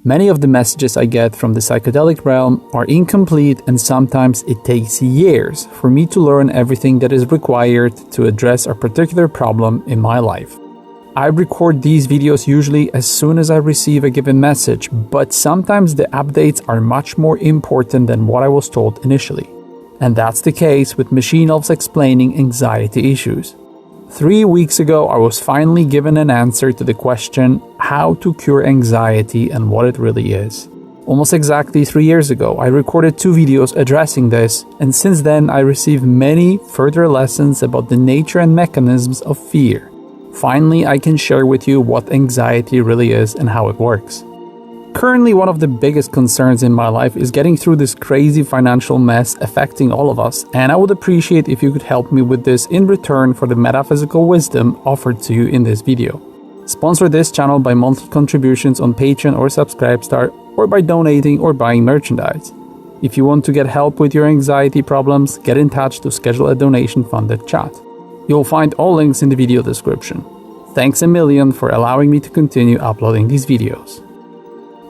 Many of the messages I get from the psychedelic realm are incomplete, and sometimes it takes years for me to learn everything that is required to address a particular problem in my life. I record these videos usually as soon as I receive a given message, but sometimes the updates are much more important than what I was told initially. And that's the case with Machine Elves explaining anxiety issues. 3 weeks ago, I was finally given an answer to the question how to cure anxiety and what it really is. Almost exactly 3 years ago, I recorded 2 videos addressing this, and since then I received many further lessons about the nature and mechanisms of fear. Finally, I can share with you what anxiety really is and how it works. Currently, one of the biggest concerns in my life is getting through this crazy financial mess affecting all of us, and I would appreciate if you could help me with this in return for the metaphysical wisdom offered to you in this video. Sponsor this channel by monthly contributions on Patreon or Subscribestar, or by donating or buying merchandise. If you want to get help with your anxiety problems, get in touch to schedule a donation-funded chat. You'll find all links in the video description. Thanks a million for allowing me to continue uploading these videos.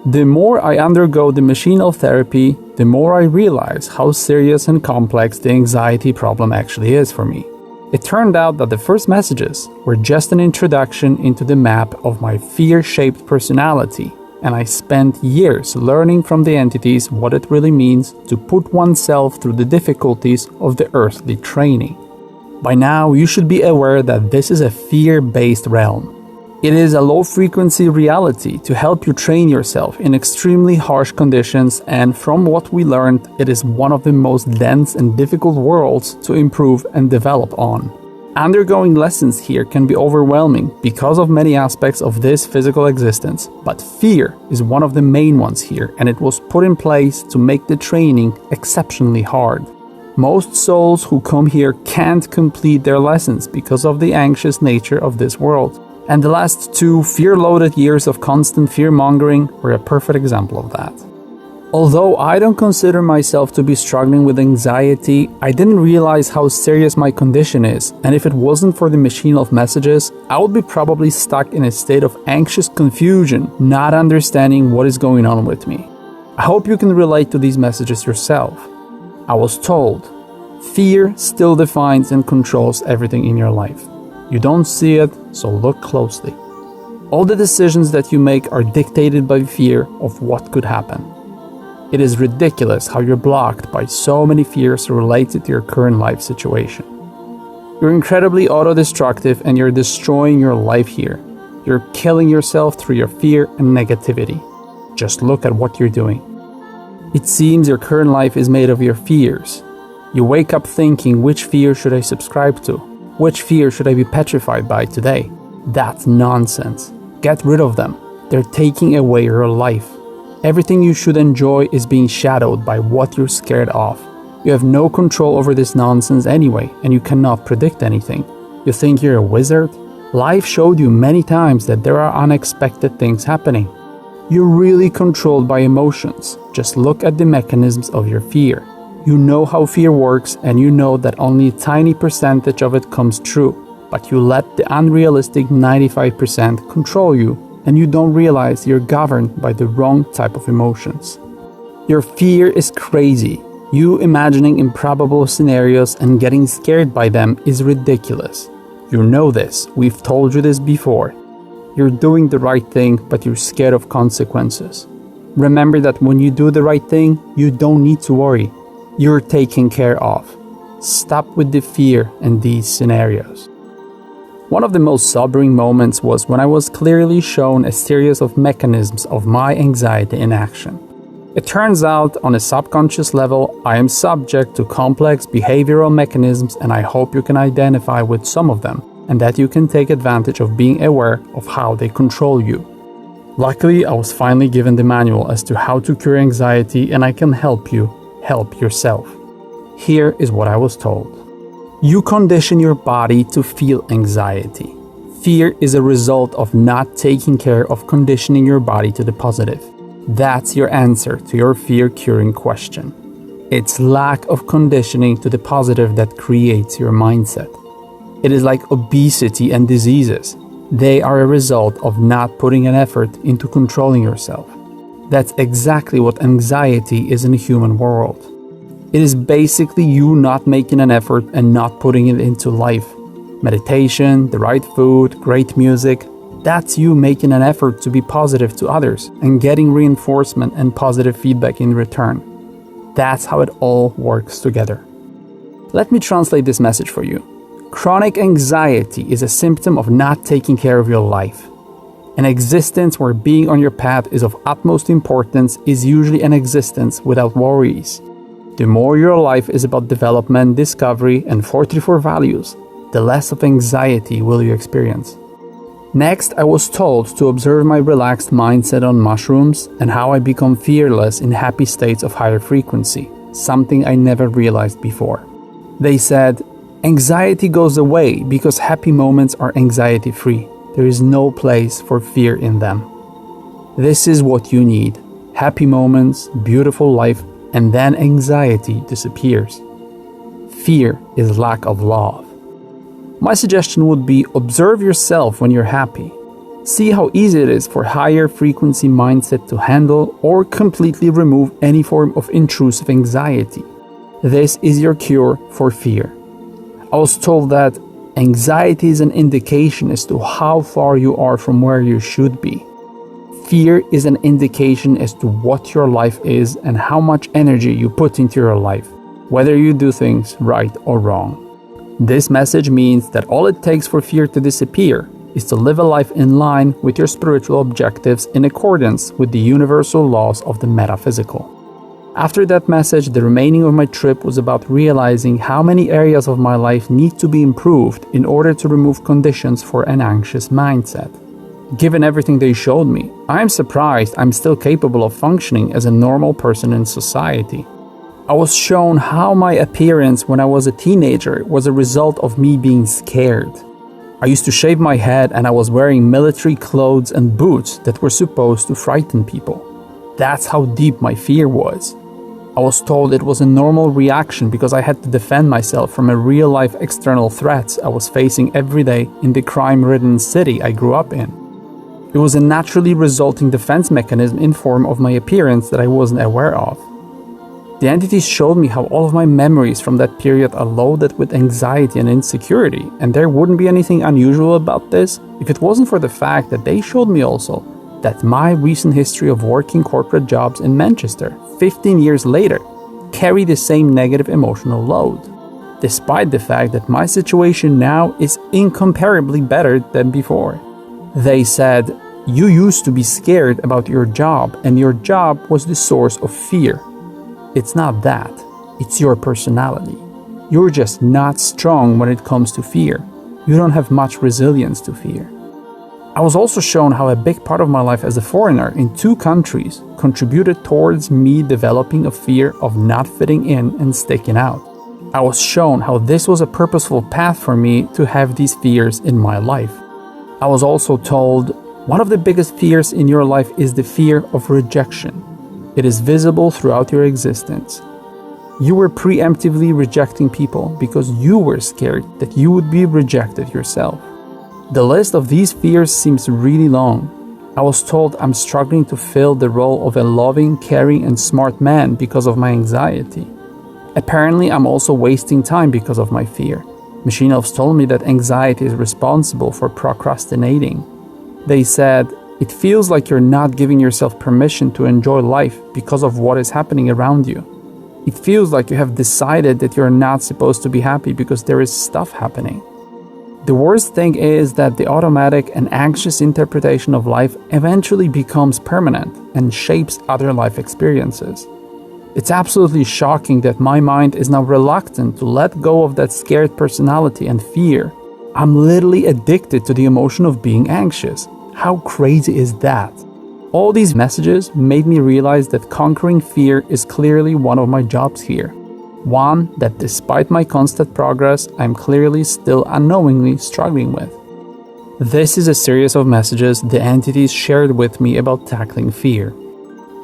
The more I undergo the machine elf therapy, the more I realize how serious and complex the anxiety problem actually is for me. It turned out that the first messages were just an introduction into the map of my fear-shaped personality, and I spent years learning from the entities what it really means to put oneself through the difficulties of the earthly training. By now, you should be aware that this is a fear-based realm. It is a low-frequency reality to help you train yourself in extremely harsh conditions, and from what we learned, it is one of the most dense and difficult worlds to improve and develop on. Undergoing lessons here can be overwhelming because of many aspects of this physical existence, but fear is one of the main ones here, and it was put in place to make the training exceptionally hard. Most souls who come here can't complete their lessons because of the anxious nature of this world. And the last 2 fear-loaded years of constant fear-mongering were a perfect example of that. Although I don't consider myself to be struggling with anxiety, I didn't realize how serious my condition is, and if it wasn't for the machine elf messages, I would be probably stuck in a state of anxious confusion, not understanding what is going on with me. I hope you can relate to these messages yourself. I was told, fear still defines and controls everything in your life. You don't see it, so look closely. All the decisions that you make are dictated by fear of what could happen. It is ridiculous how you're blocked by so many fears related to your current life situation. You're incredibly auto-destructive and you're destroying your life here. You're killing yourself through your fear and negativity. Just look at what you're doing. It seems your current life is made of your fears. You wake up thinking, which fear should I subscribe to? Which fear should I be petrified by today? That's nonsense. Get rid of them. They're taking away your life. Everything you should enjoy is being shadowed by what you're scared of. You have no control over this nonsense anyway, and you cannot predict anything. You think you're a wizard? Life showed you many times that there are unexpected things happening. You're really controlled by emotions. Just look at the mechanisms of your fear. You know how fear works, and you know that only a tiny percentage of it comes true, but you let the unrealistic 95% control you, and you don't realize you're governed by the wrong type of emotions. Your fear is crazy. You imagining improbable scenarios and getting scared by them is ridiculous. You know this. We've told you this before. You're doing the right thing, but you're scared of consequences. Remember that when you do the right thing, you don't need to worry. You're taken care of. Stop with the fear in these scenarios. One of the most sobering moments was when I was clearly shown a series of mechanisms of my anxiety in action. It turns out, on a subconscious level, I am subject to complex behavioral mechanisms, and I hope you can identify with some of them, and that you can take advantage of being aware of how they control you. Luckily, I was finally given the manual as to how to cure anxiety, and I can help you help yourself. Here is what I was told. You condition your body to feel anxiety. Fear is a result of not taking care of conditioning your body to the positive. That's your answer to your fear-curing question. It's lack of conditioning to the positive that creates your mindset. It is like obesity and diseases. They are a result of not putting an effort into controlling yourself. That's exactly what anxiety is in the human world. It is basically you not making an effort and not putting it into life. Meditation, the right food, great music, that's you making an effort to be positive to others and getting reinforcement and positive feedback in return. That's how it all works together. Let me translate this message for you. Chronic anxiety is a symptom of not taking care of your life. An existence where being on your path is of utmost importance is usually an existence without worries. The more your life is about development, discovery, and 44 values, the less of anxiety will you experience. Next, I was told to observe my relaxed mindset on mushrooms and how I become fearless in happy states of higher frequency, something I never realized before. They said, anxiety goes away because happy moments are anxiety-free. There is no place for fear in them. This is what you need. Happy moments, beautiful life, and then anxiety disappears. Fear is lack of love. My suggestion would be observe yourself when you're happy. See how easy it is for higher frequency mindset to handle or completely remove any form of intrusive anxiety. This is your cure for fear. I was told that anxiety is an indication as to how far you are from where you should be. Fear is an indication as to what your life is and how much energy you put into your life, whether you do things right or wrong. This message means that all it takes for fear to disappear is to live a life in line with your spiritual objectives in accordance with the universal laws of the metaphysical. After that message, the remaining of my trip was about realizing how many areas of my life need to be improved in order to remove conditions for an anxious mindset. Given everything they showed me, I'm surprised I'm still capable of functioning as a normal person in society. I was shown how my appearance when I was a teenager was a result of me being scared. I used to shave my head and I was wearing military clothes and boots that were supposed to frighten people. That's how deep my fear was. I was told it was a normal reaction because I had to defend myself from a real-life external threats I was facing every day in the crime-ridden city I grew up in. It was a naturally resulting defense mechanism in form of my appearance that I wasn't aware of. The entities showed me how all of my memories from that period are loaded with anxiety and insecurity, and there wouldn't be anything unusual about this if it wasn't for the fact that they showed me also that my recent history of working corporate jobs in Manchester 15 years later carry the same negative emotional load, despite the fact that my situation now is incomparably better than before. They said, you used to be scared about your job and your job was the source of fear. It's not that, it's your personality. You're just not strong when it comes to fear. You don't have much resilience to fear. I was also shown how a big part of my life as a foreigner in 2 countries contributed towards me developing a fear of not fitting in and sticking out. I was shown how this was a purposeful path for me to have these fears in my life. I was also told, one of the biggest fears in your life is the fear of rejection. It is visible throughout your existence. You were preemptively rejecting people because you were scared that you would be rejected yourself. The list of these fears seems really long. I was told I'm struggling to fill the role of a loving, caring, and smart man because of my anxiety. Apparently, I'm also wasting time because of my fear. Machine elves told me that anxiety is responsible for procrastinating. They said, it feels like you're not giving yourself permission to enjoy life because of what is happening around you. It feels like you have decided that you're not supposed to be happy because there is stuff happening. The worst thing is that the automatic and anxious interpretation of life eventually becomes permanent and shapes other life experiences. It's absolutely shocking that my mind is now reluctant to let go of that scared personality and fear. I'm literally addicted to the emotion of being anxious. How crazy is that? All these messages made me realize that conquering fear is clearly one of my jobs here. One that despite my constant progress, I'm clearly still unknowingly struggling with. This is a series of messages the entities shared with me about tackling fear.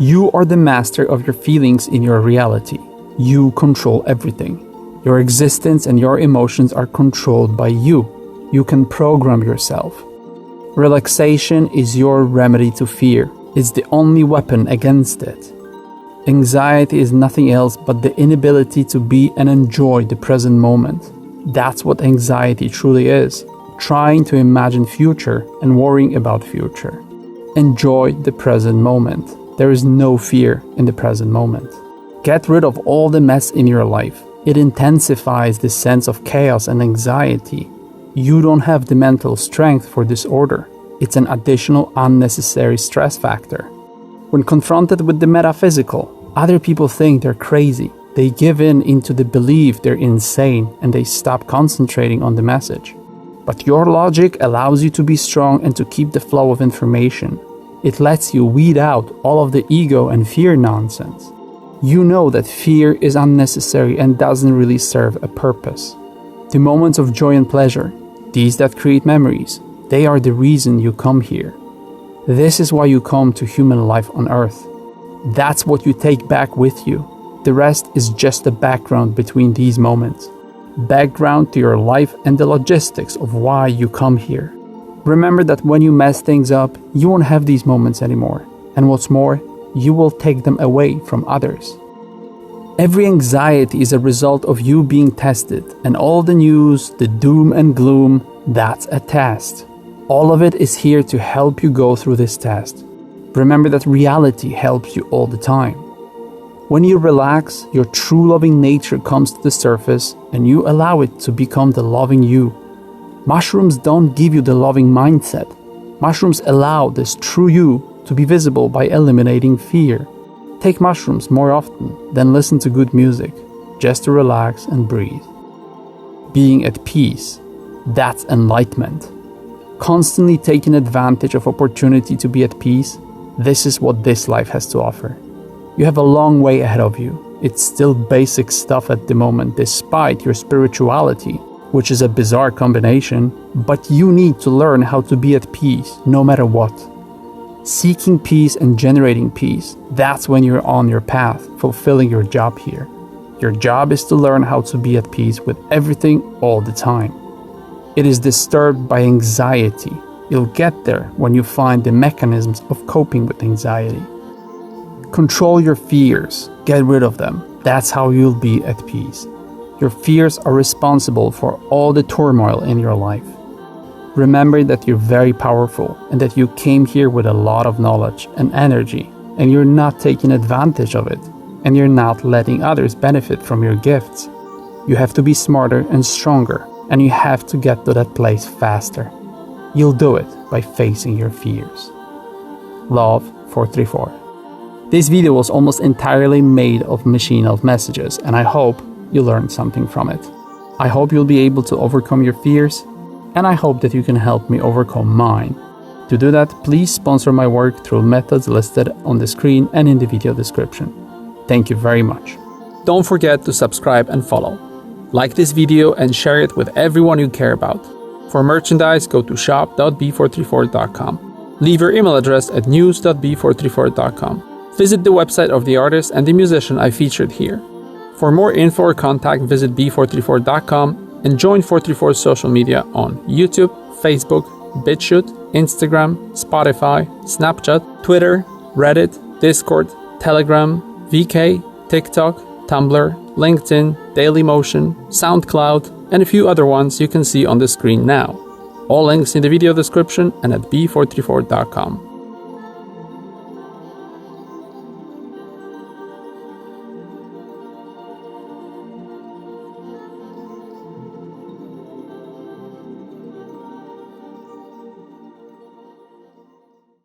You are the master of your feelings in your reality. You control everything. Your existence and your emotions are controlled by you. You can program yourself. Relaxation is your remedy to fear. is the only weapon against it. Anxiety is nothing else but the inability to be and enjoy the present moment. That's what anxiety truly is, trying to imagine future and worrying about future. Enjoy the present moment. There is no fear in the present moment. Get rid of all the mess in your life. It intensifies the sense of chaos and anxiety. You don't have the mental strength for disorder. It's an additional unnecessary stress factor. When confronted with the metaphysical, other people think they're crazy. They give in into the belief they're insane and they stop concentrating on the message. But your logic allows you to be strong and to keep the flow of information. It lets you weed out all of the ego and fear nonsense. You know that fear is unnecessary and doesn't really serve a purpose. The moments of joy and pleasure, these that create memories, they are the reason you come here. This is why you come to human life on earth. That's what you take back with you. The rest is just a background between these moments. Background to your life and the logistics of why you come here. Remember that when you mess things up, you won't have these moments anymore. And what's more, you will take them away from others. Every anxiety is a result of you being tested, and all the news, the doom and gloom, that's a test. All of it is here to help you go through this test. Remember that reality helps you all the time. When you relax, your true loving nature comes to the surface and you allow it to become the loving you. Mushrooms don't give you the loving mindset. Mushrooms allow this true you to be visible by eliminating fear. Take mushrooms more often than listen to good music, just to relax and breathe. Being at peace, that's enlightenment. Constantly taking advantage of opportunity to be at peace, this is what this life has to offer. You have a long way ahead of you. It's still basic stuff at the moment, despite your spirituality, which is a bizarre combination, but you need to learn how to be at peace no matter what. Seeking peace and generating peace, that's when you're on your path, fulfilling your job here. Your job is to learn how to be at peace with everything all the time. It is disturbed by anxiety. You'll get there when you find the mechanisms of coping with anxiety. Control your fears, get rid of them. That's how you'll be at peace. Your fears are responsible for all the turmoil in your life. Remember that you're very powerful and that you came here with a lot of knowledge and energy, and you're not taking advantage of it, and you're not letting others benefit from your gifts. You have to be smarter and stronger, and you have to get to that place faster. You'll do it by facing your fears. Love 434. This video was almost entirely made of machine of messages, and I hope you learned something from it. I hope you'll be able to overcome your fears, and I hope that you can help me overcome mine. To do that, please sponsor my work through methods listed on the screen and in the video description. Thank you very much. Don't forget to subscribe and follow. Like this video and share it with everyone you care about. For merchandise, go to shop.b434.com. Leave your email address at news.b434.com. Visit the website of the artist and the musician I featured here. For more info or contact, visit b434.com and join 434's social media on YouTube, Facebook, BitChute, Instagram, Spotify, Snapchat, Twitter, Reddit, Discord, Telegram, VK, TikTok, Tumblr, LinkedIn, Dailymotion, SoundCloud, and a few other ones you can see on the screen now. All links in the video description and at b434.com.